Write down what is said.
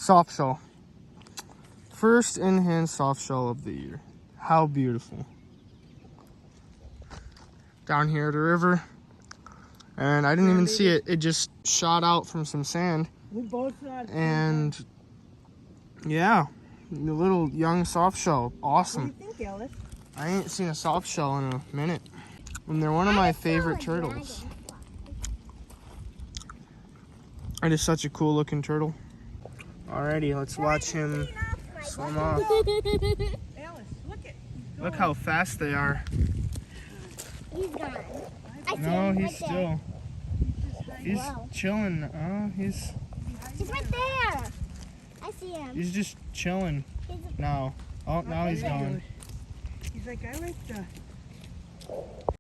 Soft shell. First in-hand soft shell of the year. How beautiful. Down here at the river. And I didn't even see it. It just shot out from some sand. We both saw it. And yeah, the little young soft shell. Awesome. What do you think, Alice? I ain't seen a soft shell in a minute. And they're one of my favorite turtles. It is such a cool looking turtle. Alrighty, let's watch him swim off. Alice, Look how fast they are. He's gone. I see No, him he's right still. He's chilling. Oh, He's right there. I see him. he's just chilling now. Oh, now he's gone. He's like, I like the